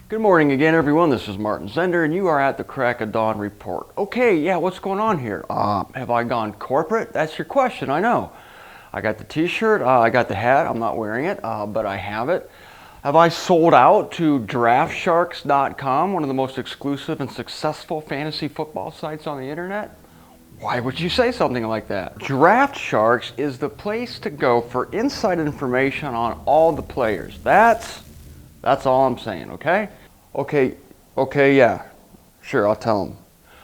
Good morning again, everyone. This is Martin Zender, and you are at the Crack of Dawn Report. Okay, yeah, what's going on here? Have I gone corporate? That's your question, I know. I got the t-shirt, I got the hat, I'm not wearing it, but I have it. Have I sold out to draftsharks.com, one of the most exclusive and successful fantasy football sites on the internet? Why would you say something like that? Draft Sharks is the place to go for inside information on all the players. That's all I'm saying, okay? Okay, yeah. Sure, I'll tell them.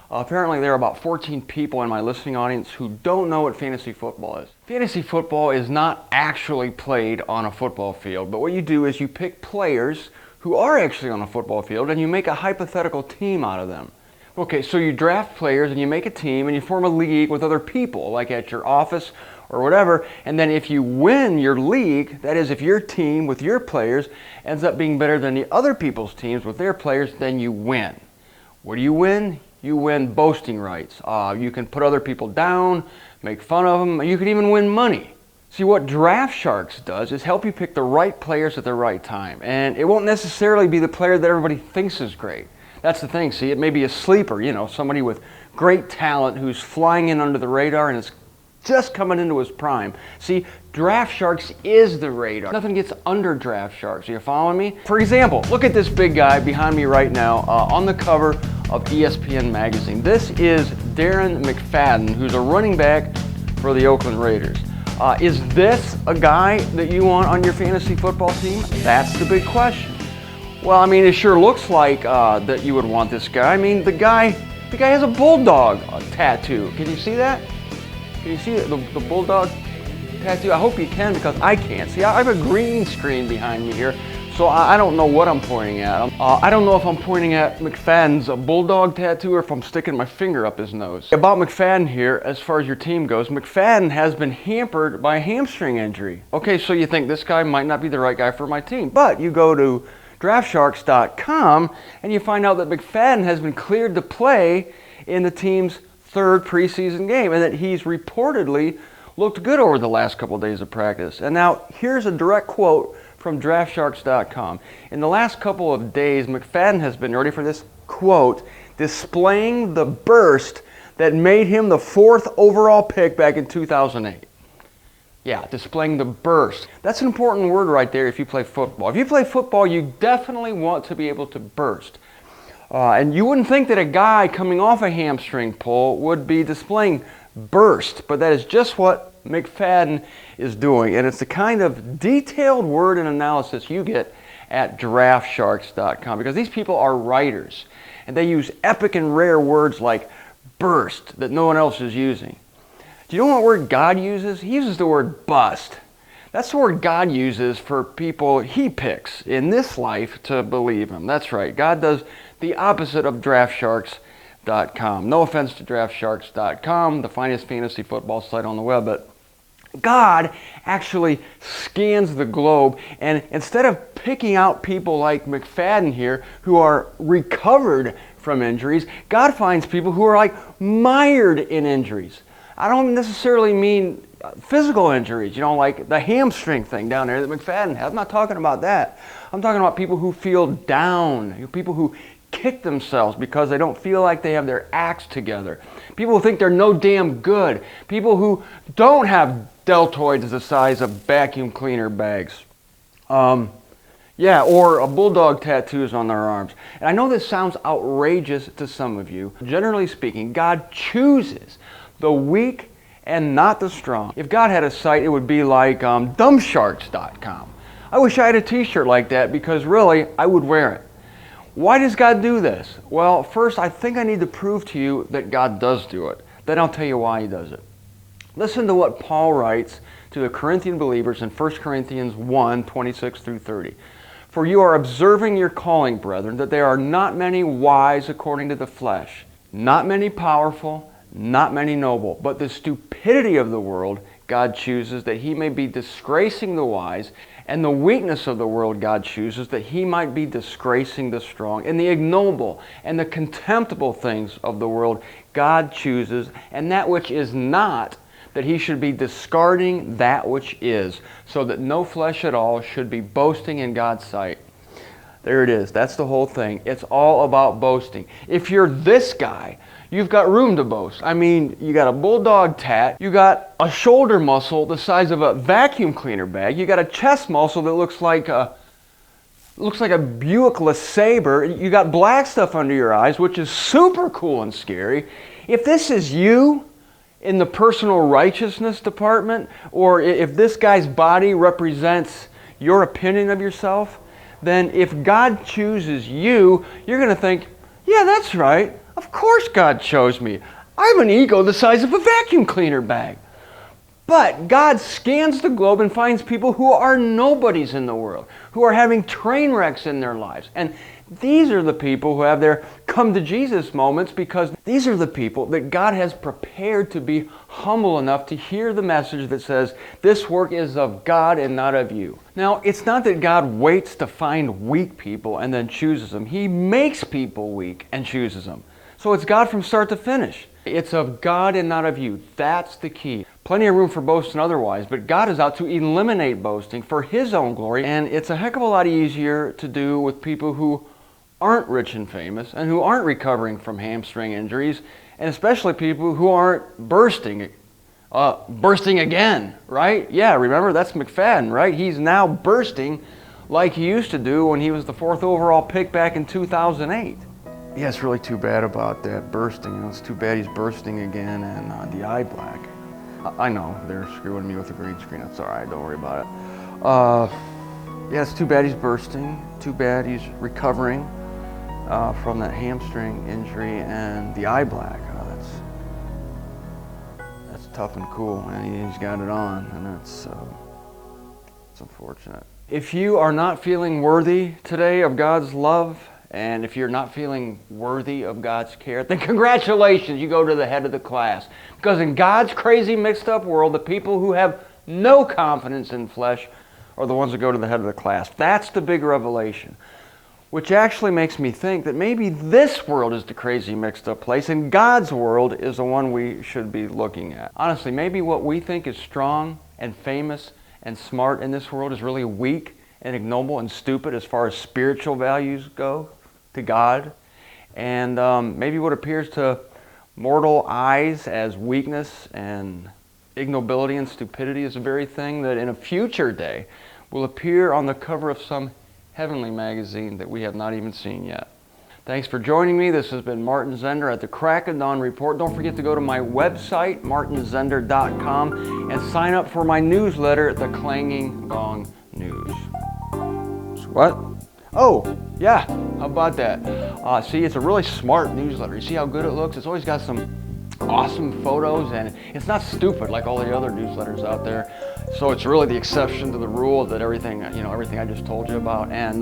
Apparently there are about 14 people in my listening audience who don't know what fantasy football is. Fantasy football is not actually played on a football field, but what you do is you pick players who are actually on a football field and you make a hypothetical team out of them. Okay, so you draft players and you make a team and you form a league with other people, like at your office or whatever, and then if you win your league, that is if your team with your players ends up being better than the other people's teams with their players, then you win. What do you win? You win boasting rights. You can put other people down, make fun of them, you can even win money. See, what Draft Sharks does is help you pick the right players at the right time, and it won't necessarily be the player that everybody thinks is great. That's the thing, see, it may be a sleeper, somebody with great talent who's flying in under the radar and is just coming into his prime. See, Draft Sharks is the radar. Nothing gets under Draft Sharks. Are you following me? For example, look at this big guy behind me right now on the cover of ESPN magazine. This is Darren McFadden, who's a running back for the Oakland Raiders. Is this a guy that you want on your fantasy football team? That's the big question. Well, I mean, it sure looks like that you would want this guy. I mean, the guy has a bulldog tattoo. Can you see that? Can you see the bulldog tattoo? I hope you can, because I can't. See, I have a green screen behind me here, so I don't know what I'm pointing at. I don't know if I'm pointing at McFadden's bulldog tattoo or if I'm sticking my finger up his nose. About McFadden here, as far as your team goes, McFadden has been hampered by a hamstring injury. Okay, so you think this guy might not be the right guy for my team, but you go to draftsharks.com and you find out that McFadden has been cleared to play in the team's third preseason game and that he's reportedly looked good over the last couple of days of practice. And now here's a direct quote from draftsharks.com. In the last couple of days, McFadden has been, ready for this, quote, displaying the burst that made him the 4th overall pick back in 2008. Yeah, displaying the burst. That's an important word right there if you play football. If you play football, you definitely want to be able to burst. And you wouldn't think that a guy coming off a hamstring pull would be displaying burst, but that is just what McFadden is doing. And it's the kind of detailed word and analysis you get at draftsharks.com, because these people are writers and they use epic and rare words like burst that no one else is using. Do you know what word God uses? He uses the word bust. That's the word God uses for people he picks in this life to believe him. That's right. God does the opposite of draftsharks.com. No offense to draftsharks.com, the finest fantasy football site on the web, but God actually scans the globe, and instead of picking out people like McFadden here who are recovered from injuries, God finds people who are like mired in injuries. I don't necessarily mean physical injuries, like the hamstring thing down there that McFadden had. I'm not talking about that. I'm talking about people who feel down, people who kick themselves because they don't feel like they have their acts together, people who think they're no damn good, people who don't have deltoids the size of vacuum cleaner bags. Or a bulldog tattoos on their arms. And I know this sounds outrageous to some of you. Generally speaking, God chooses the weak and not the strong. If God had a site, it would be like dumbsharks.com. I wish I had a t-shirt like that, because really, I would wear it. Why does God do this? Well, first, I think I need to prove to you that God does do it. Then I'll tell you why he does it. Listen to what Paul writes to the Corinthian believers in 1 Corinthians 1, 26 through 30. For you are observing your calling, brethren, that there are not many wise according to the flesh, not many powerful, not many noble, but the stupidity of the world God chooses that he may be disgracing the wise, and the weakness of the world God chooses that he might be disgracing the strong. And the ignoble and the contemptible things of the world God chooses, and that which is not, that he should be discarding that which is, so that no flesh at all should be boasting in God's sight. There it is. That's the whole thing. It's all about boasting. If you're this guy, you've got room to boast. I mean, you got a bulldog tat, you got a shoulder muscle the size of a vacuum cleaner bag, you got a chest muscle that looks like a Buick LeSabre, you got black stuff under your eyes, which is super cool and scary. If this is you in the personal righteousness department, or if this guy's body represents your opinion of yourself, then if God chooses you, you're going to think, yeah, that's right. Of course God chose me. I have an ego the size of a vacuum cleaner bag. But God scans the globe and finds people who are nobodies in the world, who are having train wrecks in their lives. And these are the people who have their come to Jesus moments, because these are the people that God has prepared to be humble enough to hear the message that says, this work is of God and not of you. Now, it's not that God waits to find weak people and then chooses them. He makes people weak and chooses them. So it's God from start to finish. It's of God and not of you. That's the key. Plenty of room for boasting otherwise, but God is out to eliminate boasting for His own glory, and it's a heck of a lot easier to do with people who aren't rich and famous and who aren't recovering from hamstring injuries, and especially people who aren't bursting again, right? Yeah, remember, that's McFadden, right? He's now bursting like he used to do when he was the 4th overall pick back in 2008. Yeah, it's really too bad about that bursting. You know, it's too bad he's bursting again, and the eye black. I know, they're screwing me with the green screen. That's all right, don't worry about it. Yeah, it's too bad he's bursting. Too bad he's recovering from that hamstring injury and the eye black. That's tough and cool, and he's got it on, and that's unfortunate. If you are not feeling worthy today of God's love, and if you're not feeling worthy of God's care, then congratulations, you go to the head of the class. Because in God's crazy mixed up world, the people who have no confidence in flesh are the ones that go to the head of the class. That's the big revelation. Which actually makes me think that maybe this world is the crazy mixed up place and God's world is the one we should be looking at. Honestly, maybe what we think is strong and famous and smart in this world is really weak and ignoble and stupid as far as spiritual values go to God. And maybe what appears to mortal eyes as weakness and ignobility and stupidity is the very thing that in a future day will appear on the cover of some heavenly magazine that we have not even seen yet. Thanks for joining me. This has been Martin Zender at the Crack of Dawn Report. Don't forget to go to my website, martinzender.com, and sign up for my newsletter at the Clanging Gong News. What? Oh, yeah, how about that? See, it's a really smart newsletter. You see how good it looks? It's always got some awesome photos, and it's not stupid like all the other newsletters out there. So it's really the exception to the rule that everything I just told you about. And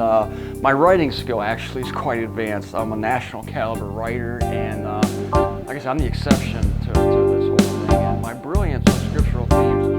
my writing skill actually is quite advanced. I'm a national caliber writer, and like I said, I'm the exception to this whole thing. And my brilliance on scriptural themes